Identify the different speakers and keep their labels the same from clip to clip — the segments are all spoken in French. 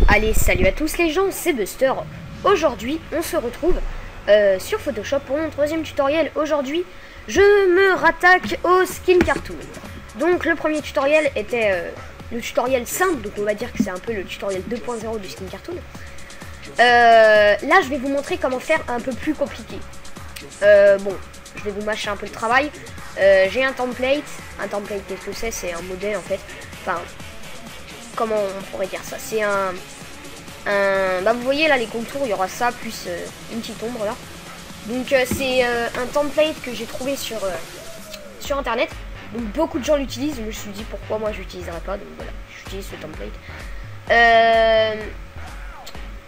Speaker 1: Allez, salut à tous les gens, c'est Buster. Aujourd'hui, on se retrouve sur Photoshop pour mon troisième tutoriel. Aujourd'hui, je me rattaque au skin cartoon. Donc, le premier tutoriel était le tutoriel simple, donc on va dire que c'est un peu le tutoriel 2.0 du skin cartoon. Là, je vais vous montrer comment faire un peu plus compliqué. Bon, je vais vous mâcher un peu le travail. J'ai un template. Un template, qu'est-ce que c'est? C'est un modèle en fait. Enfin, comment on pourrait dire ça? C'est bah vous voyez là les contours, il y aura ça plus une petite ombre là. Donc c'est un template que j'ai trouvé sur internet. Donc beaucoup de gens l'utilisent. Je me suis dit pourquoi moi je l'utiliserais pas. Donc voilà, j'utilise ce template.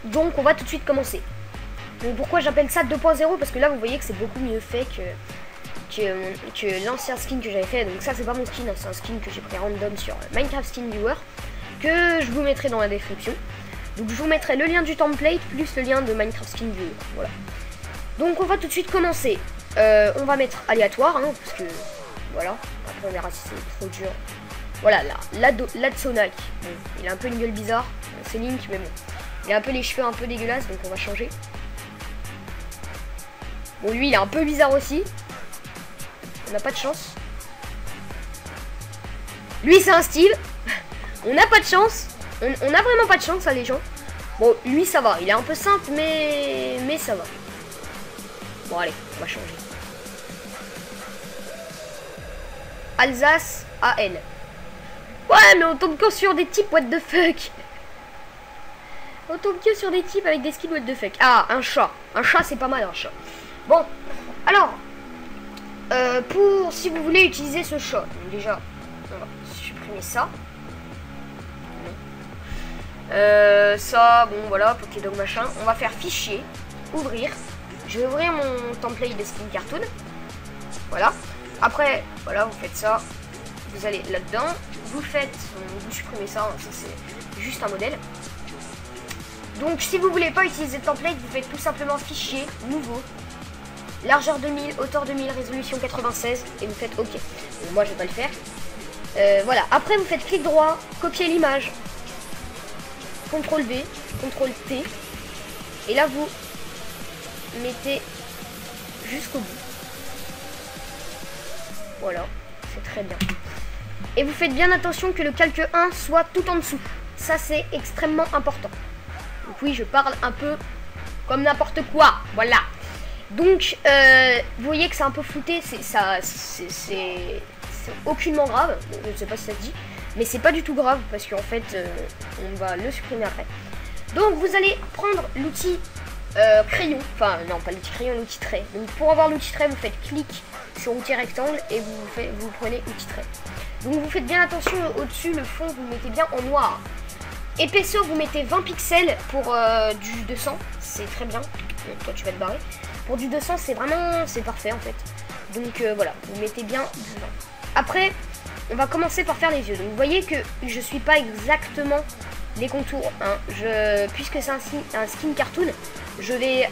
Speaker 1: Donc on va tout de suite commencer. Donc pourquoi j'appelle ça 2.0? Parce que là vous voyez que c'est beaucoup mieux fait que l'ancien skin que j'avais fait. Donc ça c'est pas mon skin, hein, c'est un skin que j'ai pris random sur Minecraft Skin Viewer, que je vous mettrai dans la description. Donc je vous mettrai le lien du template plus le lien de Minecraft Skin Viewer. Voilà. Donc on va tout de suite commencer. On va mettre aléatoire, hein, parce que voilà. Après on verra si c'est trop dur. Voilà, là, Ladsonak. Bon, il a un peu une gueule bizarre. C'est Link, mais bon. Il a un peu les cheveux un peu dégueulasses, donc on va changer. Bon, lui il est un peu bizarre aussi. On n'a pas de chance. Lui c'est un Steve. On n'a pas de chance. On a vraiment pas de chance, hein, les gens. Bon, lui ça va. Il est un peu simple, mais ça va. Bon, allez, on va changer. Alsace AN. Ouais, mais on tombe que sur des types, what the fuck. On tombe que sur des types avec des skins, what the fuck. Ah, un chat. Un chat, c'est pas mal, un chat. Bon, alors, si vous voulez utiliser ce chat, donc déjà, on va supprimer ça. Ça, bon voilà, Pokédog machin. On va faire fichier, ouvrir. Je vais ouvrir mon template de skin cartoon. Voilà. Après, voilà, vous faites ça. Vous allez là-dedans. Vous supprimez ça. Ça c'est juste un modèle. Donc si vous voulez pas utiliser le template, vous faites tout simplement fichier, nouveau. Largeur 2000, hauteur 2000, résolution 96. Et vous faites OK. Bon, moi je vais pas le faire. Voilà. Après vous faites clic droit, copier l'image. CTRL V, CTRL T, et là vous mettez jusqu'au bout. Voilà, c'est très bien. Et vous faites bien attention que le calque 1 soit tout en dessous. Ça c'est extrêmement important. Donc oui, je parle un peu comme n'importe quoi. Voilà. Donc vous voyez que c'est un peu flouté. C'est aucunement grave. Bon, je ne sais pas si ça se dit. Mais c'est pas du tout grave parce qu'en fait on va le supprimer après. Donc vous allez prendre l'outil crayon, enfin non pas l'outil crayon, l'outil trait. Donc pour avoir l'outil trait, vous faites clic sur outil rectangle et vous prenez outil trait. Donc vous faites bien attention au-dessus, le fond vous le mettez bien en noir. Épaisseur vous mettez 20 pixels pour du 200, c'est très bien. Donc, toi tu vas te barrer. Pour du 200 c'est parfait en fait. Donc voilà, vous mettez bien 20. Après on va commencer par faire les yeux. Donc vous voyez que je suis pas exactement les contours. Hein. Puisque c'est un skin cartoon, je vais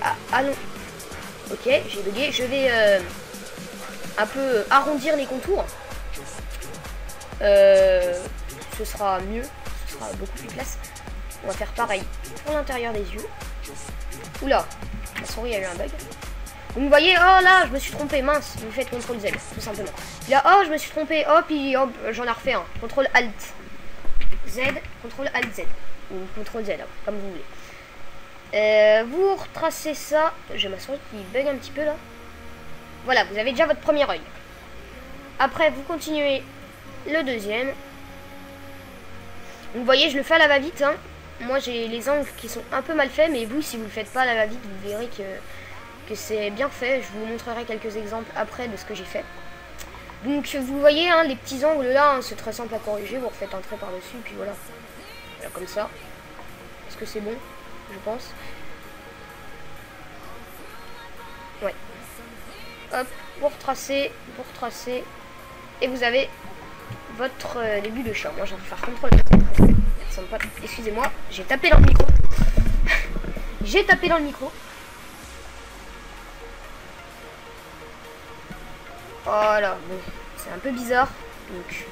Speaker 1: ok, j'ai bugué. Je vais un peu arrondir les contours. Ce sera mieux, ce sera beaucoup plus classe. On va faire pareil pour l'intérieur des yeux. Oula, la souris a eu un bug. Donc vous voyez, oh là, je me suis trompé, mince, vous faites CTRL Z, tout simplement. Puis là, oh, je me suis trompé, hop, puis hop, j'en ai refait un. CTRL ALT Z, CTRL ALT Z, ou CTRL Z, hein, comme vous voulez. Vous retracez ça, j'ai ma souris qui bug un petit peu là. Voilà, vous avez déjà votre premier œil. Après, vous continuez le deuxième. Donc, vous voyez, je le fais à la va-vite, hein. Moi, j'ai les angles qui sont un peu mal faits, mais vous, si vous le faites pas à la va-vite, vous verrez que c'est bien fait. Je vous montrerai quelques exemples après de ce que j'ai fait. Donc vous voyez hein, les petits angles là, hein, c'est très simple à corriger. Vous refaites un trait par dessus puis voilà. Voilà comme ça. Est-ce que c'est bon? Je pense. Ouais. Hop, vous retracez. Et vous avez votre début de chat. Moi je vais faire CTRL. Excusez-moi, j'ai tapé dans le micro. J'ai tapé dans le micro. Voilà, bon, c'est un peu bizarre. Donc,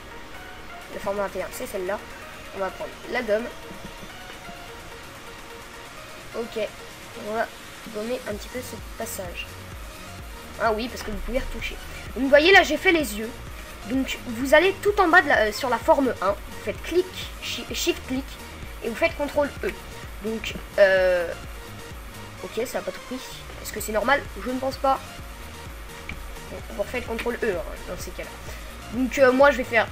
Speaker 1: le format 21, c'est celle-là. On va prendre la gomme. Ok, on va donner un petit peu ce passage. Ah oui, parce que vous pouvez retoucher. Donc, vous voyez là, j'ai fait les yeux. Donc vous allez tout en bas de sur la forme 1. Vous faites clic, shift clic et vous faites CTRL E. Donc ok, ça n'a pas tout pris. Est-ce que c'est normal? Je ne pense pas. Bon, vous refaites CTRL E hein, dans ces cas-là. Donc moi je vais faire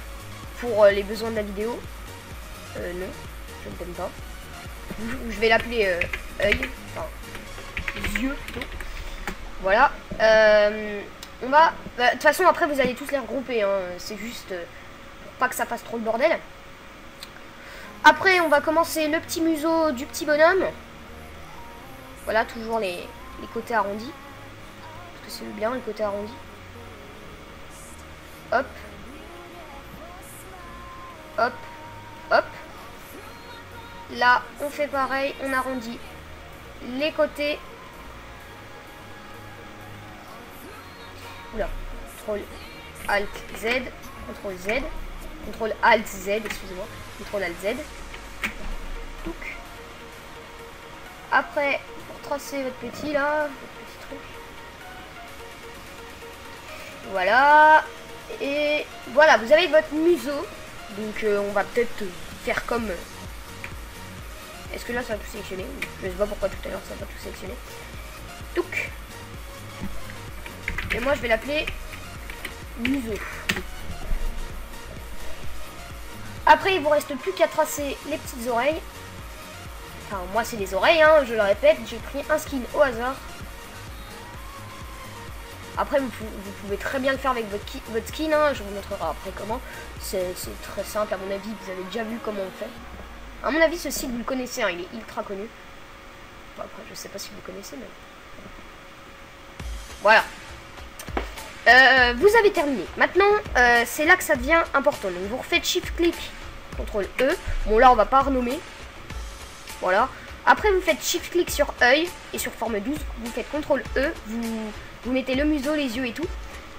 Speaker 1: pour les besoins de la vidéo. Non, je ne t'aime pas. Je vais l'appeler œil, enfin yeux plutôt. Voilà. On va. De toute façon après vous allez tous les regrouper. Hein. C'est juste pour pas que ça fasse trop le bordel. Après on va commencer le petit museau du petit bonhomme. Voilà, toujours les côtés arrondis. Parce que c'est bien le côté arrondi. Hop. Hop. Hop. Là, on fait pareil, on arrondit les côtés. Oula. CTRL Alt Z. CTRL Z. CTRL Alt Z, excusez-moi. CTRL Alt Z. Touc. Après, pour tracer votre petit là, votre petit truc. Voilà. Et voilà, vous avez votre museau. Donc on va peut-être faire comme... Est-ce que là ça va tout sélectionner? Je sais pas pourquoi tout à l'heure ça va pas tout sélectionner. Touc. Et moi je vais l'appeler museau. Après il vous reste plus qu'à tracer les petites oreilles. Enfin moi c'est les oreilles hein, je le répète. J'ai pris un skin au hasard. Après vous pouvez très bien le faire avec votre skin hein. Je vous montrerai après comment. C'est très simple à mon avis, vous avez déjà vu comment on fait. À mon avis, ce site, vous le connaissez, hein, il est ultra connu. Bon, après, je sais pas si vous le connaissez, mais... Voilà. Vous avez terminé. Maintenant, c'est là que ça devient important. Donc, vous refaites Shift-Clic, CTRL E. Bon, là, on va pas renommer. Voilà. Après, vous faites Shift-Clic sur œil et sur forme 12. Vous faites CTRL E. Vous mettez le museau, les yeux et tout.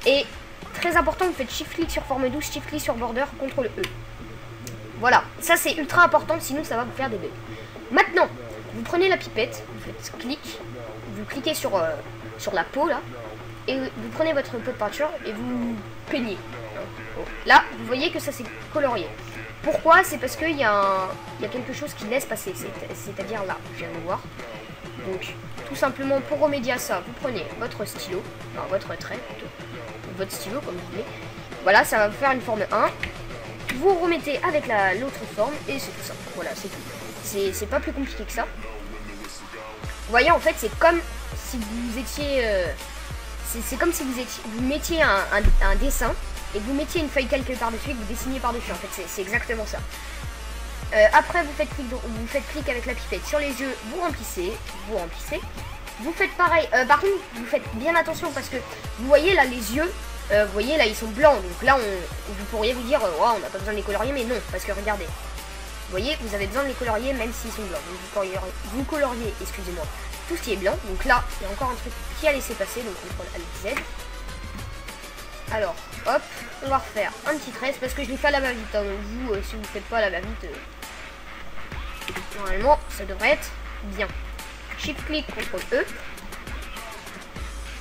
Speaker 1: Et, très important, vous faites Shift-Clic sur forme 12, Shift-Clic sur border, CTRL E. Voilà, ça c'est ultra important, sinon ça va vous faire des bugs. Maintenant, vous prenez la pipette, vous faites clic, vous cliquez sur la peau là, et vous prenez votre pot de peinture et vous peignez. Là, vous voyez que ça c'est colorié. Pourquoi? C'est parce qu'il y a quelque chose qui laisse passer, c'est-à-dire là, je viens de voir. Donc, tout simplement pour remédier à ça, vous prenez votre stylo, enfin votre trait plutôt, ou votre stylo comme vous voulez. Voilà, ça va vous faire une forme 1. Vous remettez avec l'autre forme et c'est tout ça. Voilà, c'est tout. C'est pas plus compliqué que ça. Vous voyez, en fait, c'est comme si vous étiez... c'est comme si vous mettiez un dessin et que vous mettiez une feuille quelque part dessus et que vous dessiniez par-dessus. En fait, c'est exactement ça. Après, vous faites clic avec la pipette sur les yeux, vous remplissez. Vous faites pareil. Par contre, vous faites bien attention parce que vous voyez là les yeux... vous voyez là ils sont blancs, donc là vous pourriez vous dire oh, on n'a pas besoin de les colorier, mais non, parce que regardez, vous voyez vous avez besoin de les colorier même s'ils sont blancs. Donc vous coloriez, excusez-moi, tout ce qui est blanc. Donc là il y a encore un truc qui a laissé passer, donc on prend Alt Z. Alors hop, on va refaire un petit trait, parce que je l'ai fait à la va-vite hein, donc vous si vous ne faites pas à la va-vite normalement ça devrait être bien. Shift clic, CTRL E.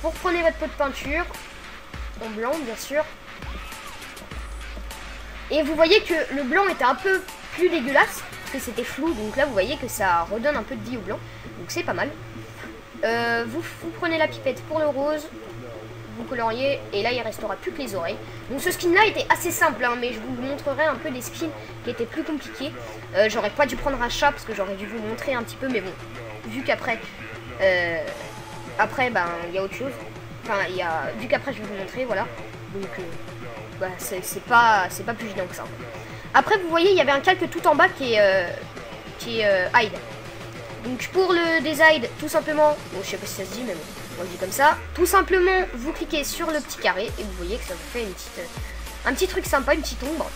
Speaker 1: Vous reprenez votre pot de peinture en blanc bien sûr, et vous voyez que le blanc était un peu plus dégueulasse parce que c'était flou, donc là vous voyez que ça redonne un peu de vie au blanc, donc c'est pas mal. Vous prenez la pipette pour le rose, vous coloriez et là il restera plus que les oreilles. Donc ce skin là était assez simple hein, mais je vous montrerai un peu des skins qui étaient plus compliqués. J'aurais pas dû prendre un chat parce que j'aurais dû vous montrer un petit peu, mais bon, vu qu'après ben il y a autre chose. Enfin, vu qu'après je vais vous montrer, voilà. Donc, bah, c'est pas plus gênant que ça. Après, vous voyez, il y avait un calque tout en bas qui est hide. Donc, pour le hide, tout simplement, bon, je sais pas si ça se dit, mais bon, on le dit comme ça. Tout simplement, vous cliquez sur le petit carré et vous voyez que ça vous fait un petit truc sympa, une petite ombre.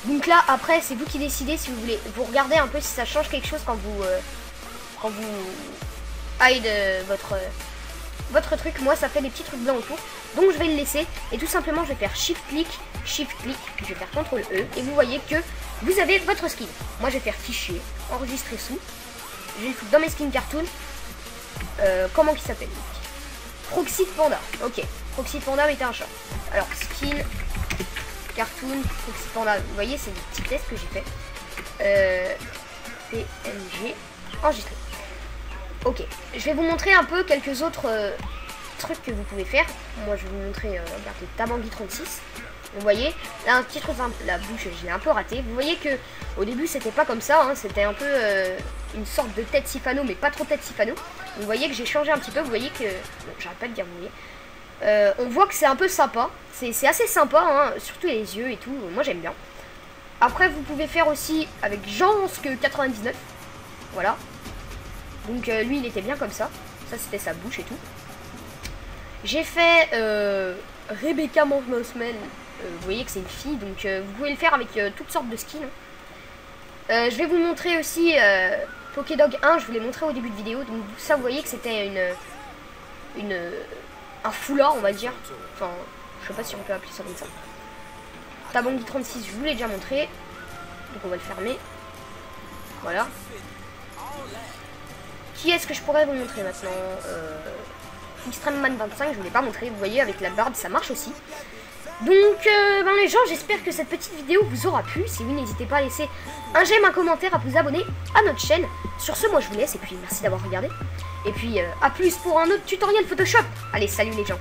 Speaker 1: Donc là, après, c'est vous qui décidez si vous voulez. Vous regardez un peu si ça change quelque chose quand vous hide votre truc. Moi ça fait des petits trucs blancs autour, donc je vais le laisser et tout simplement je vais faire shift clic, je vais faire CTRL E et vous voyez que vous avez votre skin. Moi je vais faire fichier, enregistrer sous, je vais le foutre dans mes skins cartoon comment qu'il s'appelle? Proxy Panda. Ok. Proxy Panda mettait un chat. Alors, skin, cartoon, Proxy Panda. Vous voyez, c'est des petits tests que j'ai fait. PNG. Enregistré. Ok. Je vais vous montrer un peu quelques autres trucs que vous pouvez faire. Moi, je vais vous montrer, regardez, Tabangui 36. Vous voyez, là, un petit truc simple, la bouche, je l'ai un peu raté. Vous voyez que au début, c'était pas comme ça, hein, c'était un peu une sorte de tête Sifano, mais pas trop tête Sifano. Vous voyez que j'ai changé un petit peu, vous voyez que... Bon, j'arrête pas de dire, vous voyez. On voit que c'est un peu sympa, c'est assez sympa, hein, surtout les yeux et tout, moi j'aime bien. Après, vous pouvez faire aussi avec Janske 99, voilà. Donc lui, il était bien comme ça, c'était sa bouche et tout. J'ai fait Rebecca Mossman. Vous voyez que c'est une fille, donc vous pouvez le faire avec toutes sortes de skins. Je vais vous montrer aussi Pokédog 1, je vous l'ai montré au début de vidéo. Donc ça, vous voyez que c'était un foulard, on va dire. Enfin, je sais pas si on peut appeler ça comme ça. Tabangui 36, je vous l'ai déjà montré. Donc on va le fermer. Voilà. Qui est-ce que je pourrais vous montrer maintenant? Extreme Man 25, je ne vous l'ai pas montré. Vous voyez, avec la barbe, ça marche aussi. Donc, ben les gens, j'espère que cette petite vidéo vous aura plu. Si oui, n'hésitez pas à laisser un j'aime, un commentaire, à vous abonner à notre chaîne. Sur ce, moi, je vous laisse. Et puis, merci d'avoir regardé. Et puis, à plus pour un autre tutoriel Photoshop. Allez, salut les gens.